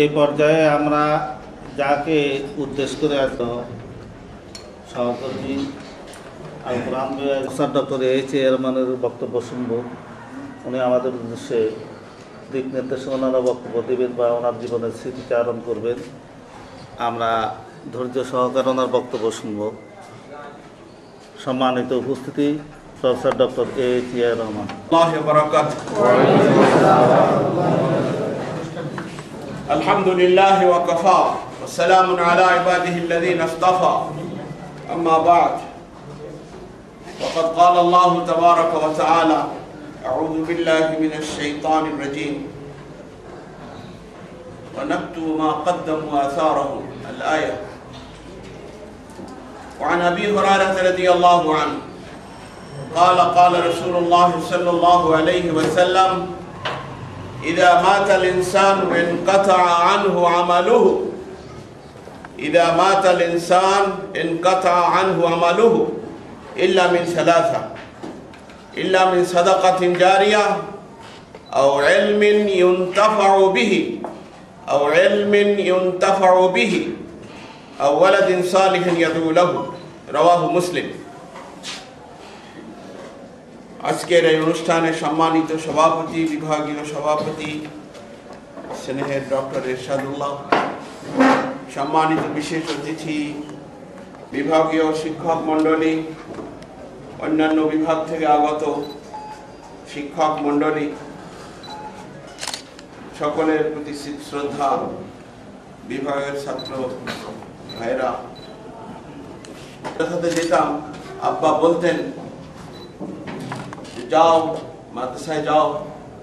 এই পর্যায়ে আমরা যাকে উদ্দেশ্য করে সহকর্মী আল কোরআন বিভাগ ডক্টর এইচ চেয়ারম্যানের বক্তব্য শুনব। উনি আমাদের উদ্দেশ্যে দিক নির্দেশনা বক্তব্য দেবেন বা ওনার জীবনের স্মৃতিচারণ করবেন। আমরা ধৈর্য সহকারে ওনার বক্তব্য শুনব। সম্মানিত উপস্থিতি, প্রফেসর ডক্টর এইচ রহমান। আলহামদুলিল্লাহ ওয়া কাফা ওয়া সালামুন আলা ইবাদিহি আল্লাযীনা ইসতাফা আম্মা বা'দ ফাকাদ ক্বালা আল্লাহু তাবারাকা ওয়া তাআলা আউযু বিল্লাহি মিনাশ শাইতানির রাজীম ওয়া নাকতুবু মা قدموا آثارهم الآية وعن أبي هريرة رضي الله عنه قال قال رسول الله صلى الله عليه وسلم إذا مات الإنسان انقطع عنه عمله إذا مات الإنسان انقطع عنه عمله إلا من ثلاثة إلا من صدقة جارية أو علم ينتفع به أو علم ينتفع به أو ولد صالح يدعو له رواه مسلم। আজকের এই অনুষ্ঠানে সম্মানিত সভাপতি, বিভাগীয় সভাপতি স্নেহের ডক্টর এরশাদুল্লাহ, সম্মানিত বিশেষ অতিথি, বিভাগীয় শিক্ষক মণ্ডলী, অন্যান্য বিভাগ থেকে আগত শিক্ষক মণ্ডলী, সকলের প্রতি শ্রদ্ধা, বিভাগের ছাত্র ভাইরা। সাথে যেতাম, আব্বা বলতেন যাও মাদ্রাসায় যাও,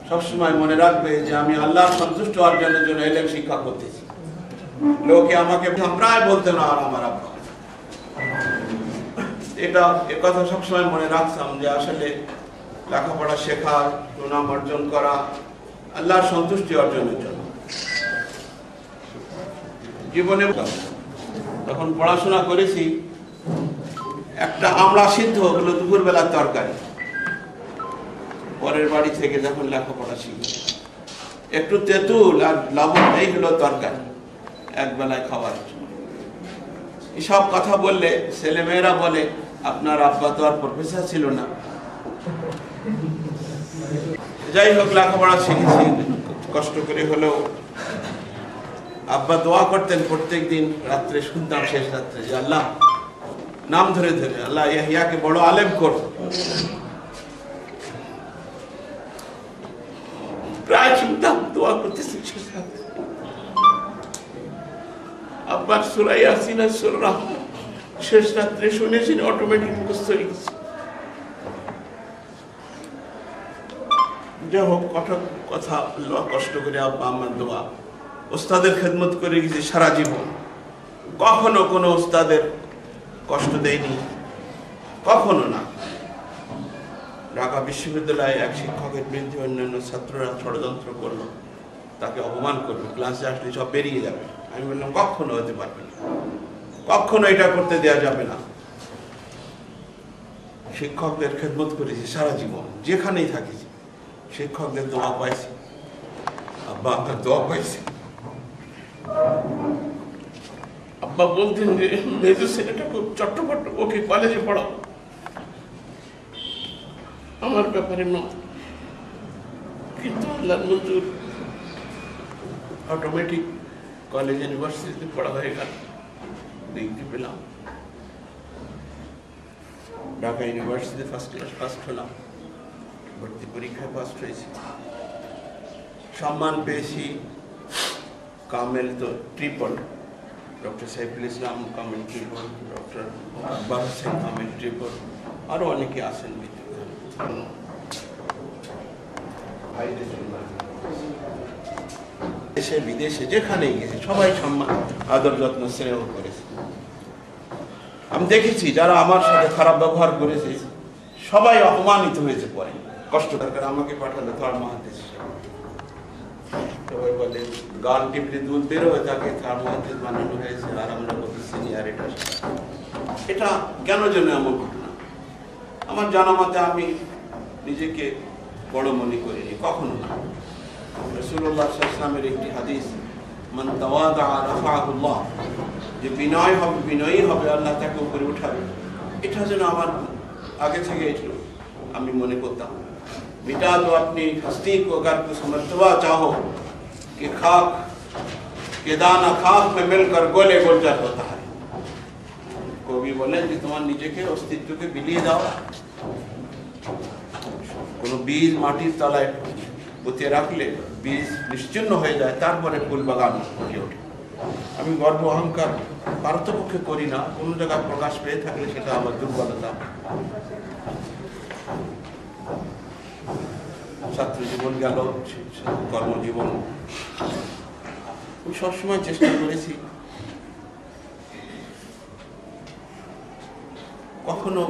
সবসময় মনে রাখবে যে আমি আল্লাহর সন্তুষ্ট অর্জনের জন্য এলেম শিক্ষা করতেছি। লোকে আমাকে প্রায় বলতেন আর আমার আব্বা এ কথা সবসময় মনে রাখতাম যে আসলে লেখাপড়া শেখা, সুনাম অর্জন করা আল্লাহর সন্তুষ্টি অর্জনের জন্য। জীবনে যখন পড়াশোনা করেছি, একটা আমড়া সিদ্ধ হলো দুপুরবেলার তরকারি। পরের বাড়ি থেকে যখন লেখাপড়া শিখি, একটু তেঁতুল আর লবণ, এই হলো তরকারি এক বেলায় খাওয়ার জন্য। এসব কথা বললে ছেলেমেয়েরা বলে আপনার আব্বা তো আর প্রফেসর ছিল না। যাই হোক, লেখাপড়া শিখেছি কষ্ট করে হলেও। আব্বা দোয়া করতেন প্রত্যেক দিন রাত্রে, শুনতাম শেষ রাত্রে যে আল্লাহ নাম ধরে ধরে, আল্লাহ ইয়াহিয়াকে বড় আলেম কর। প্রায় শুনতাম, দোয়া করতেছি শেষ রাত্রে। আব্বার সূরা ইয়াসিন আর সূরা রাহমান শেষ রাত্রে শুনেছি, অটোমেটিক মুখস্থ হয়ে গেছে। যাই হোক, কথা কষ্ট করে আব্বা আমার দোয়া, ওস্তাদের খেদমত করে গেছি সারা জীবন। কখনো কোনো ওস্তাদের কষ্ট দেয়নি, কখনো না। ঢাকা বিশ্ববিদ্যালয়ে এক শিক্ষকের বিরুদ্ধে অন্যান্য ছাত্ররা ষড়যন্ত্র করলো, তাকে অপমান করবে, ক্লাসে আসলে সব বেরিয়ে যাবে। আমি বললাম কখনো হতে পারবে না, কখনো এটা করতে দেওয়া যাবে না। শিক্ষকদের খেদমত করেছি সারা জীবন, যেখানেই থাকিছি শিক্ষকদের দোয়া পাইছি, আব্বা আপনার দোয়া পাইছি। আব্বা বলতেন যে মেজো ছেলেটা খুব চট্টপট্ট, ওকে কলেজে পড়াও। আমার ব্যাপারে নয়, কিন্তু আল্লাহর মঞ্জুর অটোমেটিক কলেজ ইউনিভার্সিটিতে পড়া হয়ে গেল, ডিগ্রি পেলাম। ঢাকা ইউনিভার্সিটিতে ফার্স্ট ক্লাস ফার্স্ট হলাম, ভর্তি পরীক্ষায় ফার্স্ট হয়েছি, সম্মান পেয়েছি। কামেল তো ট্রিপল, ডক্টর সাইফুল ইসলাম কামেল ট্রিপল, ডক্টর আকবর হোসেন কামেল ট্রিপল, আরো অনেকে আছেন। দেশে বিদেশে যেখানেই গেছে সবাই সম্মান, আদর, যত্ন, স্নেহ করেছে। আমি দেখেছি যারা আমার সাথে খারাপ ব্যবহার করেছে সবাই অপমানিত হয়েছে, পরে কষ্ট দরকার। আমাকে পাঠালো তার মহাদেশ, সবাই বলে গান টিপলে দুধ বের হয়ে থাকে, তার মহাদেশ বানানো হয়েছে, আর আমরা বলি সিনিয়র। এটা কেন যেন এমন ঘটনা। আমার জানা মতে আমি নিজেকে বড় মনে করিনি, কখনো না। রাসূলুল্লাহ সাল্লাল্লাহু আলাইহি ওয়াসাল্লামের একটি হাদিস মান তাওয়াদা রাফাহুল্লাহ, যে বিনয় হবে, বিনয়ী হবে, আল্লাহ তাকে উপরে উঠাবে। এটা যেন আমার आगे থেকে আমি মনে করতাম। मिटा दो अपनी हस्ती को अगर कुछ मर्तबा चाहो कि खाक के दाना खाक में मिलकर गोले गुलजार होता है। কবি বলেন যে তোমার নিজেকে অস্তিত্বকে বিলিয়ে দাও, কোনো বীজ মাটির তলায় পুঁতে রাখলে বীজ নিশ্চিহ্ন হয়ে যায়, তারপরে ফুল বাগান ফুটে ওঠে। আমি গর্ব অহংকার পারতপক্ষে করি না, কোনো জায়গায় প্রকাশ পেয়ে থাকলে সেটা আমার দুর্বলতা। ছাত্র জীবন গেল, কর্মজীবন, আমি সবসময় চেষ্টা করেছি কখনো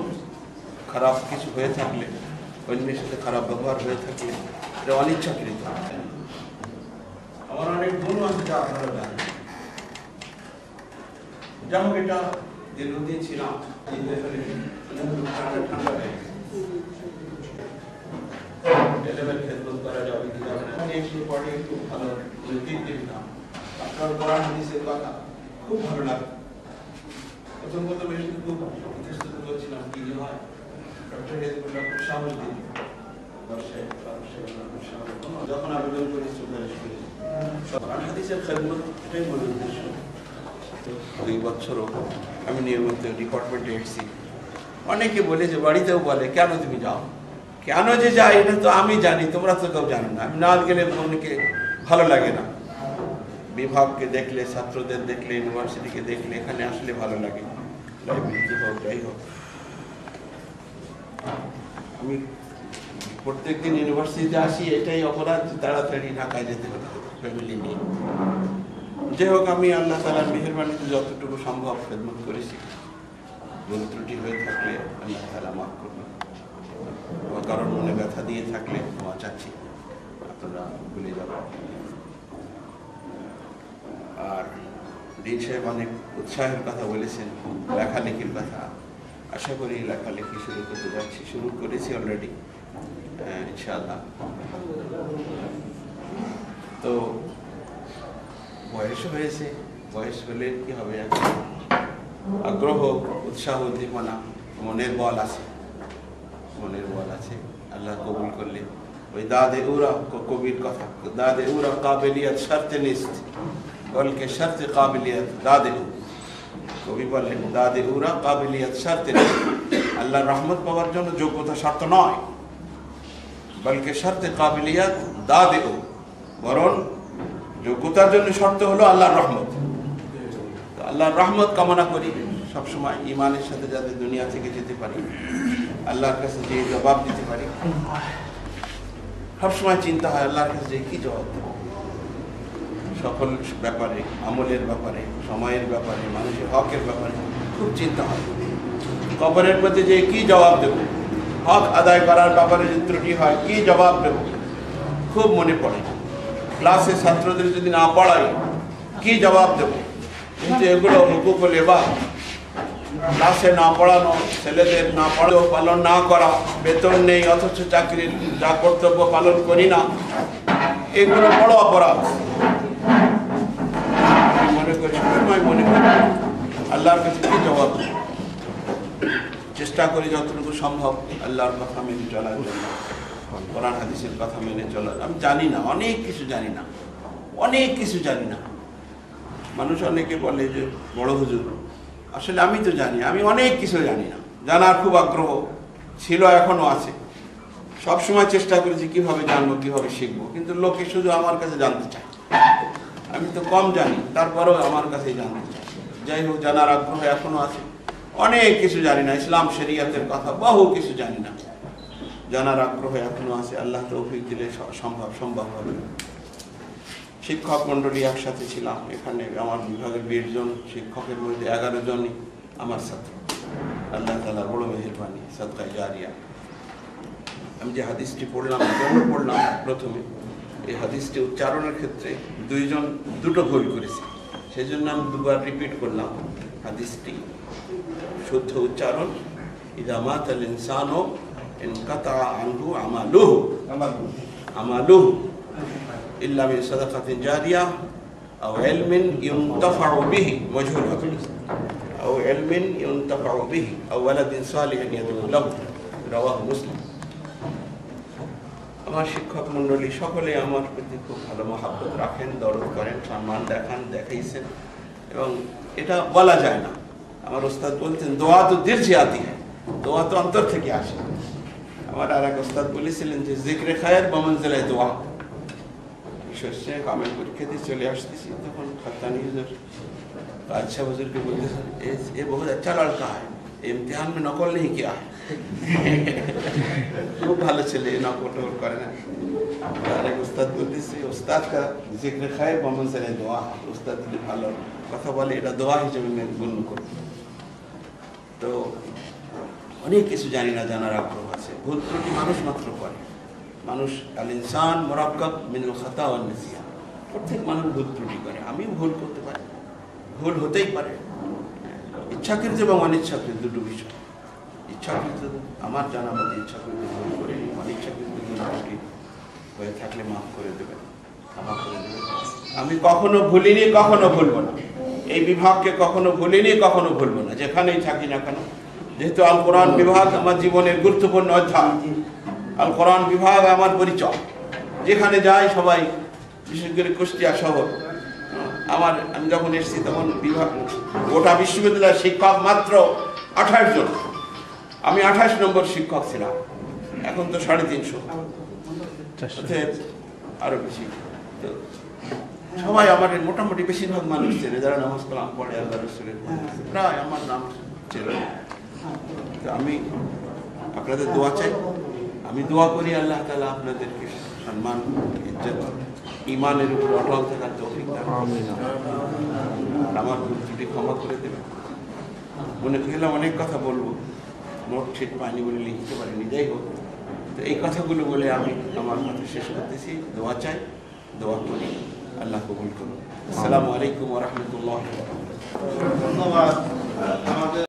খারাপ কিছু হয়ে থাকলে, অন্যের সাথে খারাপ ব্যবহার হয়ে থাকলে এটা অনিচ্ছাকৃত। আমার অনেক গুণ আছে যা আপনারা জানেন। যেমন এটা দীর্ঘদিন ছিলাম, ঠান্ডা হয়ে গেছে, খেদমত করা যাবে কি যাবে না, একটু পরে একটু ভালো দিক দিতাম। আপনার কোরআন হাদিসের কথা খুব ভালো লাগে। প্রথম এসে খুব ইতস্তত করছিলাম কি হয়, ডক্টর হেদমুল্লাহ খুব সাহস দিন, যখন আবেদন করি সুপারিশ করি কোরআন হাদিসের খেদমত, এটাই মূল উদ্দেশ্য। 2 বছরও আমি নিয়মিত ডিপার্টমেন্টে এসেছি। অনেকে বলে যে বাড়িতেও বলে কেন তুমি যাও, কেন যে যাই এটা তো আমি জানি, তোমরা তো কেউ জানো না। আমি না গেলে মনকে ভালো লাগে না। বিভাগকে দেখলে, ছাত্রদের দেখলে, ইউনিভার্সিটিকে দেখলে এখানে আসলে ভালো লাগে। লাইব্রেরিতে হোক, যাই হোক, আমি প্রত্যেকদিন ইউনিভার্সিটিতে আসি, এটাই অপরাধ, তাড়াতাড়ি ঢাকায় যেতে হবে ফ্যামিলি নিয়ে। যাই হোক, আমি আল্লাহ তাআলার মেহেরবানিতে যতটুকু সম্ভব খেদমত করেছি। ভুল ত্রুটি হয়ে থাকলে আল্লাহ তাআলা মাফ করবেন, কারণ মনে ব্যথা দিয়ে থাকলে ক্ষমা চাচ্ছি, আপনারা ভুলে যাবেন। আর দিন সাহেব অনেক উৎসাহের কথা বলেছেন, লেখালেখির কথা। আশা করি লেখালেখি শুরু করতে যাচ্ছি, শুরু করেছি অলরেডি ইনশাআল্লাহ। তো বয়স হয়েছে, বয়স হলে কি হবে, আগ্রহ, উৎসাহ, উদ্দীপনা, মনের বল আছে, মনের বল আছে। আল্লাহ কবুল করলে ওই দাদে উরা কবির কথা, দাদে উরা কাবিলিয়াত শর্তে নিস্ত, বলকে শর্তে কাবিলিয়াত দাদে। কবি বলেন দাদে উরা কাবিলিয়াত শর্তে নিস্ত, আল্লাহর রহমত পাওয়ার জন্য যোগ্যতা শর্ত নয়, বলকে শর্তে কাবিলিয়াত দাদে, বরং যোগ্যতার জন্য শর্ত হলো আল্লাহর রহমত। আল্লাহর রহমত কামনা করি সবসময়, ইমানের সাথে যাতে দুনিয়া থেকে যেতে পারি, আল্লাহর কাছে যে জবাব দিতে পারি। সবসময় চিন্তা হয় আল্লাহর কাছে যে কি জবাব দেব, সকল ব্যাপারে, আমলের ব্যাপারে, সময়ের ব্যাপারে, মানুষের হকের ব্যাপারে খুব চিন্তা হয়। কবরের মধ্যে যে কি জবাব দেব, হক আদায় করার ব্যাপারে যে ত্রুটি হয় কি জবাব দেব, খুব মনে পড়ে। ক্লাসে ছাত্রদের যদি না পড়াই কি জবাব দেব, কিন্তু এগুলো হুকুক লেবা, ক্লাসে না পড়ানো, ছেলেদের না পড়ানো, পালন না করা, বেতন নেই অথচ চাকরির যা কর্তব্য পালন করি না, এগুলো বড় অপরাধ। মনে করি, মনে করি আল্লাহর কাছে কি জবাব দেব। চেষ্টা করি যতটুকু সম্ভব আল্লাহর কথা মেনে চলার জন্য, কোরআন হাদিসের কথা মেনে চলার। আমি জানি না, অনেক কিছু জানি না, অনেক কিছু জানি না। মানুষ অনেকে বলে যে বড় হুজুর, আসলে আমি তো জানি, আমি অনেক কিছু জানি না। জানার খুব আগ্রহ ছিল, এখনো আছে। সবসময় চেষ্টা করেছি কিভাবে জানবো, কিভাবে শিখবো, কিন্তু লোকে শুধু আমার কাছে জানতে চায়। আমি তো কম জানি, তারপরেও আমার কাছেই জানতে চায়। যাই হোক, জানার আগ্রহ এখনো আছে। অনেক কিছু জানি না, ইসলাম শরিয়াতের কথা বহু কিছু জানি না, জানার আগ্রহ এখনো আছে। আল্লাহ তৌফিক দিলে সম্ভব হবে। শিক্ষক মন্ডলী একসাথে ছিলাম এখানে, আমার বিভাগের 20 জন শিক্ষকের মধ্যে 11 জনই আমার ছাত্র। আল্লাহ তাআলার বড় মেহেরবানি, সাদকায়ে জারিয়া। আমি যে হাদিসটি পড়লাম, প্রথমে এই হাদিসটি উচ্চারণের ক্ষেত্রে 2 জন দুটো ভুল করেছে, সেই জন্য আমি 2বার রিপিট করলাম হাদিসটি। শুদ্ধ উচ্চারণ, ইযা মাতাল ইনসানু ইনকাতা আনহু আমালুহু ইল্লা মিন সাদাকাতিন জারিয়া আও ইলমিন ইউনতাফাউ বিহি, মজহুল হবে, আও ইলমিন ইউনতাফাউ বিহি আও ওয়ালাদিন সালিহিন ইয়াদউ লাহু, রাওয়াহু মুসলিম। আমার শিক্ষক মণ্ডলী সকলে আমার প্রতি খুব ভালো মহাব্বত রাখেন, দরদ করেন, সম্মান দেখান, দেখাইছেন, এবং এটা বলা যায় না। আমার ওস্তাদ বলতেন দোয়া তো দিল সে আতি হ্যায়, দোয়া তো অন্তর থেকে আসে। আমার আর এক ওস্তাদ বলেছিলেন যে জিক্রে খায়ের বমঞ্জিলায় দোয়া। শেষে কামেল পরীক্ষা দিয়ে চলে আসতেছি, তখন খাতানি হুজুর बादशाह हुजूर के बोलते ये बहुत अच्छा लड़का है, इम्तिहान में नकल नहीं किया है। খুব ভালো ছেলে, নকল টকল করে না। আর এক উস্তাদ বলতেছে উস্তাদ কা জিক্র খায়ের বমঞ্জিলায় দোয়া, উস্তাদ যদি ভালো কথা বলে এটা দোয়া হিসেবে গণ্য করব। তো অনেক কিছু জানি না, জানার আগ্রহ আছে। ভুল ত্রুটি মানুষ মাত্র করে। মানুষ আল ইনসান মুরাক্কাব মিনাল খাতা ওয়ান নিসিয়ান, প্রত্যেক মানুষ ভুল ত্রুটি করে। আমিও ভুল করতে পারি, ভুল হতেই পারে। ইচ্ছাকৃত এবং অনিচ্ছাকৃত দুটো বিষয়। ইচ্ছাকৃত আমার জানা মতে ইচ্ছাকৃত ভুল করে, অনিচ্ছাকৃত ভুল ত্রুটি হয়ে থাকলে মাফ করে দেবেন, ক্ষমা করে দেবেন। আমি কখনো ভুলিনি, কখনো ভুলবো না। এই বিভাগকে কখনো ভুলিনি, কখনো ভুলবো না, যেখানেই থাকি না কেন। যেহেতু আল কোরআন বিভাগ আমার জীবনের গুরুত্বপূর্ণ অধ্যায়, আল কোরআন বিভাগ আমার পরিচয়। যেখানে যাই সবাই, বিশেষ করে কুষ্টিয়া শহর, আমি যখন এসেছি তখন বিভাগ গোটা বিশ্ববিদ্যালয়ের শিক্ষক মাত্র 28 জন। আমি 28 নম্বর শিক্ষক ছিলাম, এখন তো 350, আরো বেশি। তো সবাই আমার মোটামুটি বেশিরভাগ মানুষ চেনে, যারা নামাজ কালাম পড়ে, আল্লাহ রাসূলের প্রায় আমার নাম চেনে। তো আমি আপনাদের দোয়া চাই, আমি দোয়া করি আল্লাহ তাআলা আপনাদেরকে সম্মান, ইজ্জত, ঈমানের উপর অটল থাকার তৌফিক দান করুন। আমার ভুল ত্রুটি ক্ষমা করে দেবেন। মনে করলাম অনেক কথা বলবো, নোট ছিট পাইনি বলে লিখতে পারিনি, যাই হোক। তো এই কথাগুলো বলে আমি আমার কথা শেষ করতেছি। দোয়া চাই, দোয়া করি, আল্লাহ কবুল করুন। আসসালামু আলাইকুম ওয়া রাহমাতুল্লাহি ওয়া বারাকাতুহু। ধন্যবাদ।